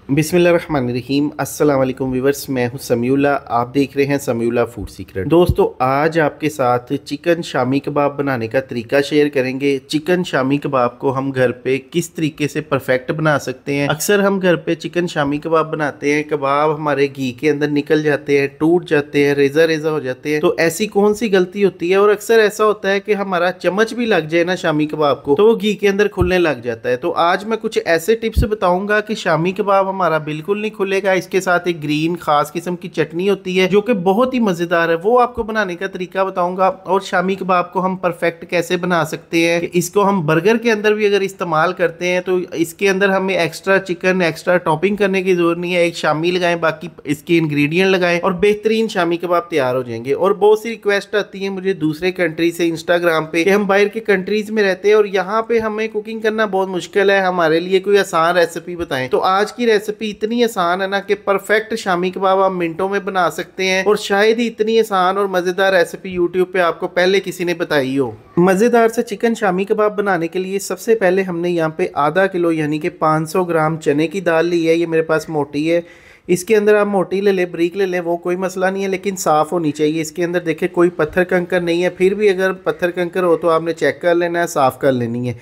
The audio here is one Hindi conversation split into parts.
बिस्मिल्लाहिर्रहमानिर्रहीम। अस्सलाम वालेकुम व्यूअर्स, मैं हूं समीउल्लाह। आप देख रहे हैं समीउल्लाह फूड सीक्रेट। दोस्तों, आज आपके साथ चिकन शामी कबाब बनाने का तरीका शेयर करेंगे। चिकन शामी कबाब को हम घर पे किस तरीके से परफेक्ट बना सकते हैं। अक्सर हम घर पे चिकन शामी कबाब बनाते हैं, कबाब हमारे घी के अंदर निकल जाते हैं, टूट जाते हैं, रेजा रेजा हो जाते हैं। तो ऐसी कौन सी गलती होती है? और अक्सर ऐसा होता है कि हमारा चम्मच भी लग जाए ना शामी कबाब को, तो वो घी के अंदर खुलने लग जाता है। तो आज मैं कुछ ऐसे टिप्स बताऊंगा कि शामी कबाब हमारा बिल्कुल नहीं खुलेगा। इसके साथ एक ग्रीन खास किस्म की चटनी होती है जो कि बहुत ही मजेदार है, वो आपको बनाने का तरीका बताऊंगा। और शामी कबाब को हम परफेक्ट कैसे बना सकते हैं कि इसको हम बर्गर के अंदर भी अगर इस्तेमाल करते हैं तो इसके अंदर हमें एक्स्ट्रा चिकन एक्स्ट्रा टॉपिंग करने की जरूरत नहीं है। एक शामी लगाएं, बाकी इसके इंग्रेडिएंट लगाएं और बेहतरीन शामी कबाब तैयार हो जाएंगे। और बहुत सी रिक्वेस्ट आती है मुझे दूसरे कंट्री से इंस्टाग्राम पे कि हम बाहर के कंट्रीज में रहते हैं और यहाँ पे हमें कुकिंग करना बहुत मुश्किल है, हमारे लिए कोई आसान रेसिपी बताएं। तो आज की रेसिपी इतनी आसान है ना कि परफेक्ट शामी कबाब आप मिनटों में बना सकते हैं। और शायद ही इतनी आसान और मज़ेदार रेसिपी यूट्यूब पे आपको पहले किसी ने बताई हो। मज़ेदार से चिकन शामी कबाब बनाने के लिए सबसे पहले हमने यहाँ पे आधा किलो यानी कि 500 ग्राम चने की दाल ली है। ये मेरे पास मोटी है। इसके अंदर आप मोटी ले लें, बारीक ले लें, वो कोई मसला नहीं है, लेकिन साफ़ होनी चाहिए। इसके अंदर देखिए कोई पत्थर कंकर नहीं है। फिर भी अगर पत्थर कंकर हो तो आपने चेक कर लेना है, साफ़ कर लेनी है।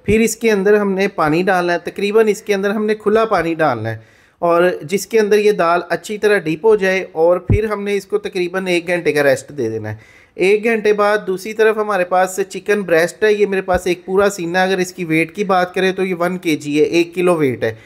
फिर इसके अंदर हमने पानी डालना है, तकरीबन इसके अंदर हमने खुला पानी डालना है और जिसके अंदर ये दाल अच्छी तरह डीप हो जाए। और फिर हमने इसको तकरीबन 1 घंटे का रेस्ट दे देना है। 1 घंटे बाद दूसरी तरफ हमारे पास चिकन ब्रेस्ट है। ये मेरे पास एक पूरा सीना, अगर इसकी वेट की बात करें तो ये 1 kg है, 1 किलो वेट है।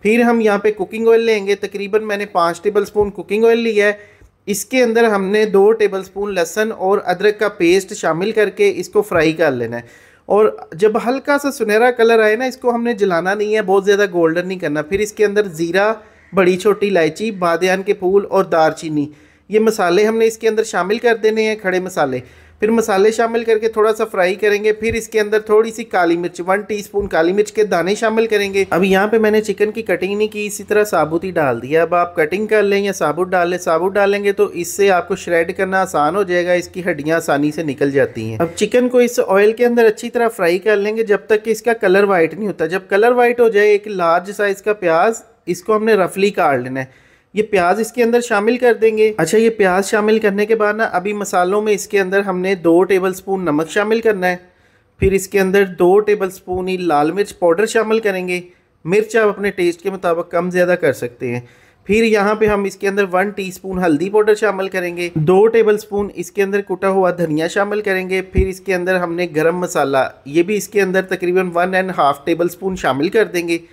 फिर हम यहाँ पे कुकिंग ऑयल लेंगे, तकरीबन मैंने 5 टेबल स्पून कुकिंग ऑयल लिया है। इसके अंदर हमने 2 टेबल स्पून लहसुन और अदरक का पेस्ट शामिल करके इसको फ्राई कर लेना है। और जब हल्का सा सुनहरा कलर आए ना, इसको हमने जलाना नहीं है, बहुत ज़्यादा गोल्डन नहीं करना। फिर इसके अंदर ज़ीरा, बड़ी छोटी इलायची, बादियान के फूल और दारचीनी, ये मसाले हमने इसके अंदर शामिल कर देने हैं, खड़े मसाले। फिर मसाले शामिल करके थोड़ा सा फ्राई करेंगे। फिर इसके अंदर थोड़ी सी काली मिर्च, 1 टीस्पून काली मिर्च के दाने शामिल करेंगे। अब यहाँ पे मैंने चिकन की कटिंग नहीं की, इसी तरह साबुत ही डाल दिया। अब आप कटिंग कर लें या साबुत डाल लें। साबुत डालेंगे तो इससे आपको श्रेड करना आसान हो जाएगा, इसकी हड्डियाँ आसानी से निकल जाती हैं। अब चिकन को इस ऑयल के अंदर अच्छी तरह फ्राई कर लेंगे जब तक कि इसका कलर वाइट नहीं होता। जब कलर वाइट हो जाए, एक लार्ज साइज़ का प्याज, इसको हमने रफली काट लेना है। ये प्याज इसके अंदर शामिल कर देंगे। अच्छा, ये प्याज शामिल करने के बाद ना अभी मसालों में इसके अंदर हमने 2 टेबल स्पून नमक शामिल करना है। फिर इसके अंदर 2 टेबल स्पून ही लाल मिर्च पाउडर शामिल करेंगे। मिर्च आप अपने टेस्ट के मुताबिक कम ज़्यादा कर सकते हैं। फिर यहाँ पे हम इसके अंदर 1 टीस्पून हल्दी पाउडर शामिल करेंगे। 2 टेबल स्पून इसके अंदर कुटा हुआ धनिया शामिल करेंगे। फिर इसके अंदर हमने गरम मसाला, ये भी इसके अंदर तकरीबन 1.5 टेबल स्पून शामिल कर देंगे।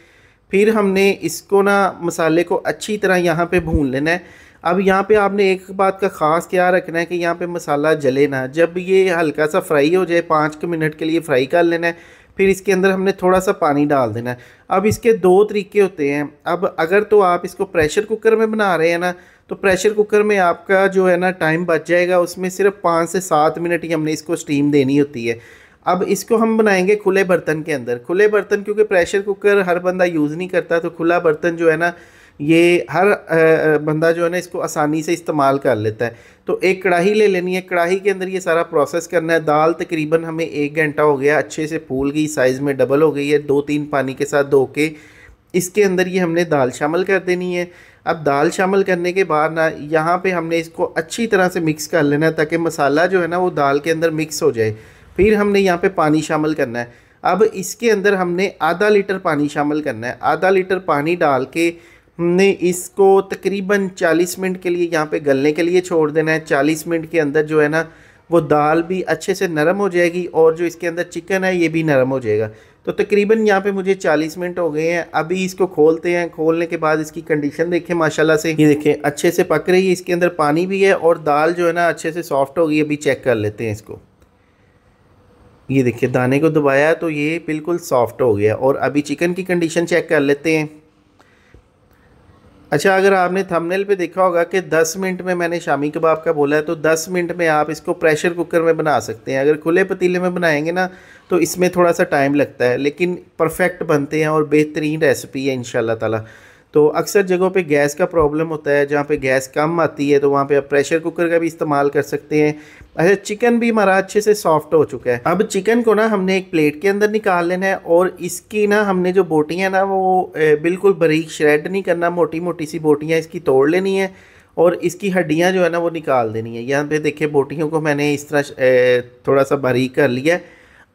फिर हमने इसको ना मसाले को अच्छी तरह यहाँ पे भून लेना है। अब यहाँ पे आपने एक बात का ख़ास ख्याल रखना है कि यहाँ पे मसाला जले ना। जब ये हल्का सा फ्राई हो जाए, 5 मिनट के लिए फ्राई कर लेना है। फिर इसके अंदर हमने थोड़ा सा पानी डाल देना है। अब इसके 2 तरीके होते हैं। अब अगर तो आप इसको प्रेशर कुकर में बना रहे हैं ना, तो प्रेशर कुकर में आपका जो है ना टाइम बच जाएगा। उसमें सिर्फ 5 से 7 मिनट ही हमने इसको स्टीम देनी होती है। अब इसको हम बनाएंगे खुले बर्तन के अंदर। खुले बर्तन, क्योंकि प्रेशर कुकर हर बंदा यूज़ नहीं करता, तो खुला बर्तन जो है ना, ये हर बंदा जो है ना इसको आसानी से इस्तेमाल कर लेता है। तो एक कढ़ाई ले लेनी है, कढ़ाई के अंदर ये सारा प्रोसेस करना है। दाल तकरीबन हमें 1 घंटा हो गया, अच्छे से फूल गई, साइज़ में डबल हो गई है। 2-3 पानी के साथ धो के इसके अंदर ये हमने दाल शामिल कर देनी है। अब दाल शामिल करने के बाद ना यहाँ पे हमने इसको अच्छी तरह से मिक्स कर लेना है ताकि मसाला जो है ना वो दाल के अंदर मिक्स हो जाए। फिर हमने यहाँ पे पानी शामिल करना है। अब इसके अंदर हमने आधा लीटर पानी शामिल करना है। आधा लीटर पानी डाल के हमने इसको तकरीबन 40 मिनट के लिए यहाँ पे गलने के लिए छोड़ देना है। 40 मिनट के अंदर जो है ना वो दाल भी अच्छे से नरम हो जाएगी और जो इसके अंदर चिकन है ये भी नरम हो जाएगा। तो तकरीबन यहाँ पे मुझे 40 मिनट हो गए हैं। अभी इसको खोलते हैं। खोलने के बाद इसकी कंडीशन देखें, माशाल्लाह से ये देखें अच्छे से पक रही है। इसके अंदर पानी भी है और दाल जो है ना अच्छे से सॉफ्ट हो गई। अभी चेक कर लेते हैं इसको। ये देखिए दाने को दबाया तो ये बिल्कुल सॉफ्ट हो गया। और अभी चिकन की कंडीशन चेक कर लेते हैं। अच्छा, अगर आपने थंबनेल पे देखा होगा कि 10 मिनट में मैंने शामी कबाब का बोला है, तो 10 मिनट में आप इसको प्रेशर कुकर में बना सकते हैं। अगर खुले पतीले में बनाएंगे ना तो इसमें थोड़ा सा टाइम लगता है, लेकिन परफेक्ट बनते हैं और बेहतरीन रेसिपी है इंशाल्लाह ताला। तो अक्सर जगहों पे गैस का प्रॉब्लम होता है, जहाँ पे गैस कम आती है तो वहाँ पे आप प्रेशर कुकर का भी इस्तेमाल कर सकते हैं। अच्छा, चिकन भी हमारा अच्छे से सॉफ्ट हो चुका है। अब चिकन को ना हमने एक प्लेट के अंदर निकाल लेना है और इसकी ना हमने जो बोटियाँ ना वो बिल्कुल बारीक श्रेड नहीं करना, मोटी मोटी सी बोटियाँ इसकी तोड़ लेनी है और इसकी हड्डियाँ जो है ना वो निकाल देनी है। यहाँ पे देखिए बोटियों को मैंने इस तरह थोड़ा सा बारीक कर लिया है।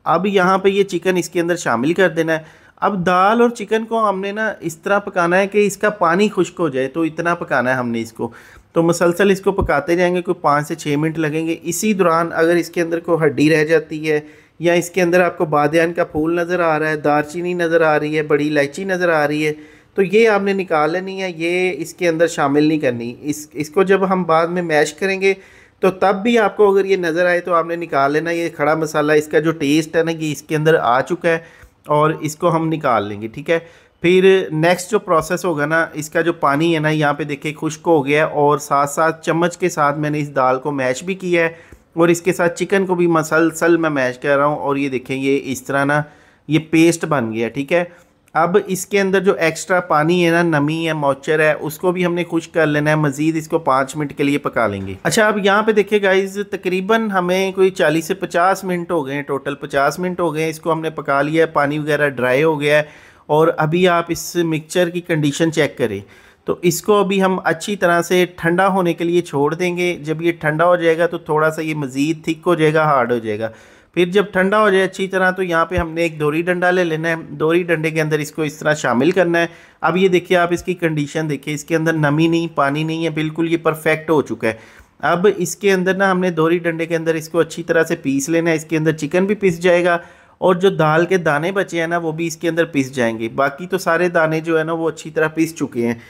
अब यहाँ पे ये चिकन इसके अंदर शामिल कर देना है। अब दाल और चिकन को हमने ना इस तरह पकाना है कि इसका पानी खुश्क हो जाए, तो इतना पकाना है हमने इसको। तो मुसलसल इसको पकाते जाएंगे, कोई 5 से 6 मिनट लगेंगे। इसी दौरान अगर इसके अंदर कोई हड्डी रह जाती है या इसके अंदर आपको बादियान का फूल नज़र आ रहा है, दालचीनी नज़र आ रही है, बड़ी इलायची नज़र आ रही है, तो ये आपने निकाल लेनी है, ये इसके अंदर शामिल नहीं करनी। इसको जब हम बाद में मैश करेंगे तो तब भी आपको अगर ये नज़र आए तो आपने निकाल लेना। ये खड़ा मसाला, इसका जो टेस्ट है ना ये इसके अंदर आ चुका है और इसको हम निकाल लेंगे, ठीक है। फिर नेक्स्ट जो प्रोसेस होगा ना, इसका जो पानी है ना यहाँ पे देखिए खुश्क हो गया है और साथ साथ चम्मच के साथ मैंने इस दाल को मैश भी किया है और इसके साथ चिकन को भी मसलसल मैं मैश कर रहा हूँ। और ये देखें ये इस तरह ना ये पेस्ट बन गया, ठीक है। अब इसके अंदर जो एक्स्ट्रा पानी है ना, नमी है, मॉइस्चर है, उसको भी हमने खुश्क कर लेना है। मज़ीद इसको 5 मिनट के लिए पका लेंगे। अच्छा, अब यहाँ पे देखिए गाइस, तकरीबन हमें कोई 40 से 50 मिनट हो गए हैं, टोटल 50 मिनट हो गए हैं। इसको हमने पका लिया है, पानी वगैरह ड्राई हो गया है। और अभी आप इस मिक्सचर की कंडीशन चेक करें, तो इसको अभी हम अच्छी तरह से ठंडा होने के लिए छोड़ देंगे। जब ये ठंडा हो जाएगा तो थोड़ा सा ये मज़ीद थिक हो जाएगा, हार्ड हो जाएगा। फिर जब ठंडा हो जाए अच्छी तरह तो यहाँ पे हमने एक दोहरी डंडा ले लेना है। दोहरी डंडे के अंदर इसको इस तरह शामिल करना है। अब ये देखिए, आप इसकी कंडीशन देखिए, इसके अंदर नमी नहीं, पानी नहीं है, बिल्कुल ये परफेक्ट हो चुका है। अब इसके अंदर ना हमने दोहरी डंडे के अंदर इसको अच्छी तरह से पीस लेना है। इसके अंदर चिकन भी पिस जाएगा और जो दाल के दाने बचे हैं ना वो भी इसके अंदर पिस जाएंगे। बाकी तो सारे दाने जो है ना वो अच्छी तरह पिस चुके हैं।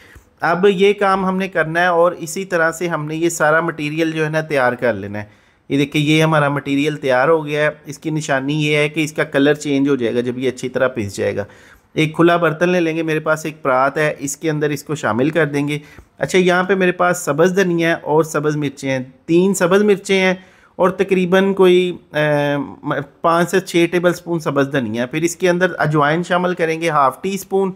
अब ये काम हमने करना है और इसी तरह से हमने ये सारा मटेरियल जो है ना तैयार कर लेना है। ये देखिए, ये हमारा मटेरियल तैयार हो गया है। इसकी निशानी ये है कि इसका कलर चेंज हो जाएगा जब ये अच्छी तरह पिस जाएगा। एक खुला बर्तन ले लेंगे, मेरे पास एक परात है, इसके अंदर इसको शामिल कर देंगे। अच्छा, यहाँ पे मेरे पास सब्ज़ धनिया और सब्ज़ मिर्चें हैं, 3 सब्ज़ मिर्चें हैं और तकरीबन कोई 5 से 6 टेबल स्पून सब्ज़ धनिया। फिर इसके अंदर अजवाइन शामिल करेंगे, हाफ़ टी स्पून।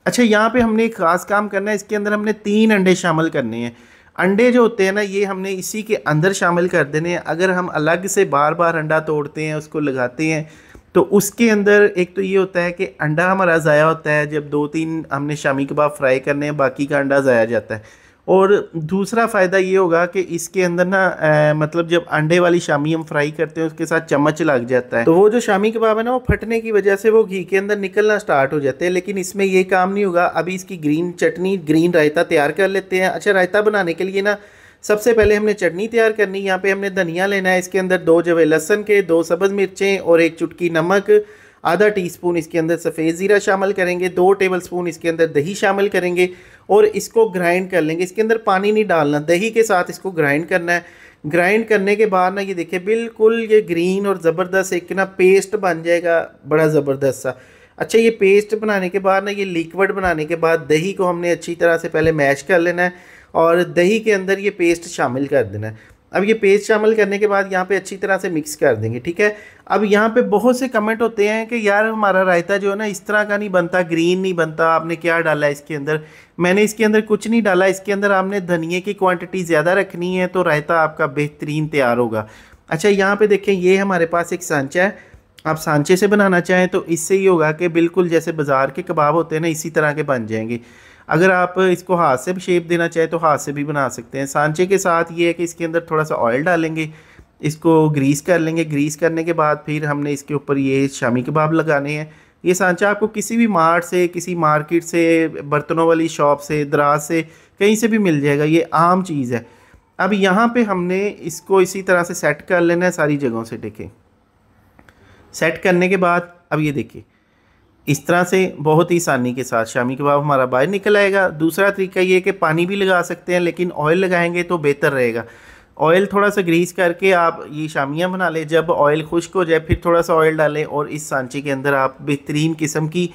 अच्छा, यहाँ पे हमने एक ख़ास काम करना है, इसके अंदर हमने 3 अंडे शामिल करने हैं। अंडे जो होते हैं ना ये हमने इसी के अंदर शामिल कर देने हैं। अगर हम अलग से बार बार अंडा तोड़ते हैं, उसको लगाते हैं, तो उसके अंदर एक तो ये होता है कि अंडा हमारा ज़ाया होता है। जब 2-3 हमने शामी कबाब फ्राई करने हैं, बाकी का अंडा ज़ाया जाता है। और दूसरा फ़ायदा ये होगा कि इसके अंदर ना मतलब जब अंडे वाली शामी हम फ्राई करते हैं उसके साथ चम्मच लग जाता है, तो वो जो शामी कबाब है ना वो फटने की वजह से वो घी के अंदर निकलना स्टार्ट हो जाते हैं। लेकिन इसमें ये काम नहीं होगा। अभी इसकी ग्रीन चटनी, ग्रीन रायता तैयार कर लेते हैं। अच्छा, रायता बनाने के लिए ना सबसे पहले हमने चटनी तैयार करनी। यहाँ पे हमने धनिया लेना है, इसके अंदर 2 जवे लहसुन के, 2 सब्ज़ मिर्चें और 1 चुटकी नमक, आधा टीस्पून इसके अंदर सफ़ेद ज़ीरा शामिल करेंगे, 2 टेबल स्पून इसके अंदर दही शामिल करेंगे और इसको ग्राइंड कर लेंगे। इसके अंदर पानी नहीं डालना, दही के साथ इसको ग्राइंड करना है। ग्राइंड करने के बाद ना ये देखिए बिल्कुल ये ग्रीन और ज़बरदस्त एक ना पेस्ट बन जाएगा, बड़ा ज़बरदस्त सा। अच्छा, ये पेस्ट बनाने के बाद ना ये लिक्विड बनाने के बाद दही को हमने अच्छी तरह से पहले मैश कर लेना है और दही के अंदर ये पेस्ट शामिल कर देना है। अब ये पेस्ट शामिल करने के बाद यहाँ पे अच्छी तरह से मिक्स कर देंगे, ठीक है। अब यहाँ पे बहुत से कमेंट होते हैं कि यार हमारा रायता जो है ना इस तरह का नहीं बनता, ग्रीन नहीं बनता, आपने क्या डाला है इसके अंदर। मैंने इसके अंदर कुछ नहीं डाला, इसके अंदर आपने धनिए की क्वांटिटी ज़्यादा रखनी है तो रायता आपका बेहतरीन तैयार होगा। अच्छा, यहाँ पे देखें, ये हमारे पास एक सांचा है। आप सांचे से बनाना चाहें तो इससे ही होगा कि बिल्कुल जैसे बाज़ार के कबाब होते हैं ना इसी तरह के बन जाएंगे। अगर आप इसको हाथ से शेप देना चाहें तो हाथ से भी बना सकते हैं। सांचे के साथ ये है कि इसके अंदर थोड़ा सा ऑयल डालेंगे, इसको ग्रीस कर लेंगे। ग्रीस करने के बाद फिर हमने इसके ऊपर ये शामी कबाब लगाने हैं। ये सांचा आपको किसी भी मार्ट से, किसी मार्केट से, बर्तनों वाली शॉप से, दराज से, कहीं से भी मिल जाएगा, ये आम चीज़ है। अब यहाँ पे हमने इसको इसी तरह से सेट कर लेना है सारी जगहों से। देखें, सेट करने के बाद अब ये देखिए इस तरह से बहुत ही आसानी के साथ शामी कबाब हमारा बाहर निकल आएगा। दूसरा तरीका ये कि पानी भी लगा सकते हैं, लेकिन ऑयल लगाएंगे तो बेहतर रहेगा। ऑयल थोड़ा सा ग्रीस करके आप ये शामियाँ बना लें। जब ऑयल खुश्क हो जाए फिर थोड़ा सा ऑयल डालें और इस सांचे के अंदर आप बेहतरीन किस्म की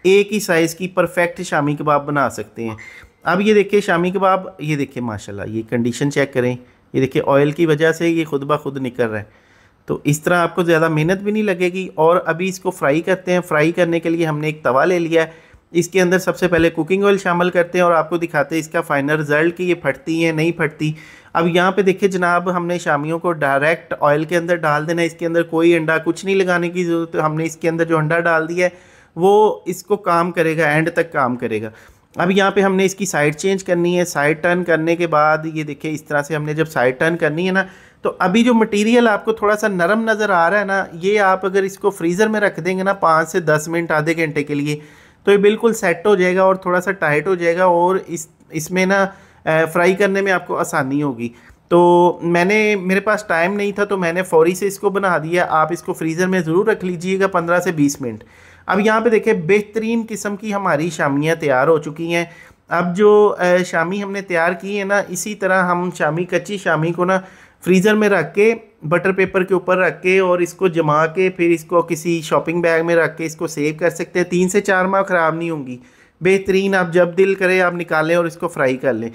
एक ही साइज़ की परफेक्ट शामी कबाब बना सकते हैं। अब ये देखिए शामी कबाब, ये देखिए माशाल्लाह, ये कंडीशन चेक करें, ये देखिए ऑयल की वजह से ये खुद ब खुद निकल रहा है। तो इस तरह आपको ज़्यादा मेहनत भी नहीं लगेगी। और अभी इसको फ्राई करते हैं। फ्राई करने के लिए हमने एक तवा ले लिया है, इसके अंदर सबसे पहले कुकिंग ऑयल शामिल करते हैं और आपको दिखाते हैं इसका फाइनल रिजल्ट कि ये फटती है नहीं फटती। अब यहाँ पे देखिए जनाब, हमने शामियों को डायरेक्ट ऑयल के अंदर डाल देना है। इसके अंदर कोई अंडा कुछ नहीं लगाने की ज़रूरत। हमने इसके अंदर जो अंडा डाल दिया है वो इसको काम करेगा, एंड तक काम करेगा। अब यहाँ पे हमने इसकी साइड चेंज करनी है। साइड टर्न करने के बाद ये देखिए इस तरह से हमने जब साइड टर्न करनी है ना, तो अभी जो मटेरियल आपको थोड़ा सा नरम नज़र आ रहा है ना, ये आप अगर इसको फ्रीज़र में रख देंगे ना 5 से 10 मिनट, आधे घंटे के लिए, तो ये बिल्कुल सेट हो जाएगा और थोड़ा सा टाइट हो जाएगा और इसमें ना फ्राई करने में आपको आसानी होगी। तो मेरे पास टाइम नहीं था तो मैंने फौरी से इसको बना दिया। आप इसको फ्रीज़र में ज़रूर रख लीजिएगा 15 से 20 मिनट। अब यहाँ पे देखिए बेहतरीन किस्म की हमारी शामियाँ तैयार हो चुकी हैं। अब जो शामी हमने तैयार की है ना, इसी तरह हम कच्ची शामी को ना फ्रीज़र में रख के, बटर पेपर के ऊपर रख के और इसको जमा के फिर इसको किसी शॉपिंग बैग में रख के इसको सेव कर सकते हैं। 3 से 4 माह ख़राब नहीं होंगी, बेहतरीन। आप जब दिल करे आप निकालें और इसको फ्राई कर लें।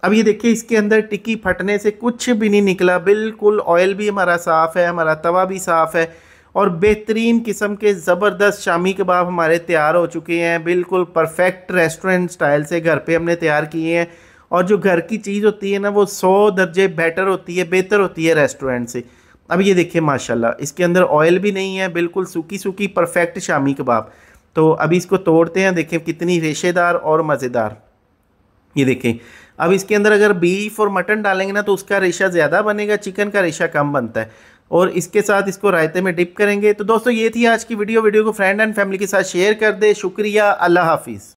अब ये देखिए इसके अंदर टिक्की फटने से कुछ भी नहीं निकला, बिल्कुल ऑयल भी हमारा साफ़ है, हमारा तवा भी साफ़ है और बेहतरीन किस्म के ज़बरदस्त शामी कबाब हमारे तैयार हो चुके हैं। बिल्कुल परफेक्ट रेस्टोरेंट स्टाइल से घर पे हमने तैयार किए हैं। और जो घर की चीज़ होती है ना, वो 100 दर्जे बेटर होती है, बेहतर होती है रेस्टोरेंट से। अब ये देखिए माशाल्लाह इसके अंदर ऑयल भी नहीं है, बिल्कुल सूखी सूखी परफेक्ट शामी कबाब। तो अभी इसको तोड़ते हैं, देखें कितनी रेशेदार और मज़ेदार। ये देखें, अब इसके अंदर अगर बीफ और मटन डालेंगे ना तो उसका रेशा ज़्यादा बनेगा, चिकन का रेशा कम बनता है। और इसके साथ इसको रायते में डिप करेंगे। तो दोस्तों ये थी आज की वीडियो को फ्रेंड एंड फैमिली के साथ शेयर कर दे। शुक्रिया, अल्लाह हाफिज़।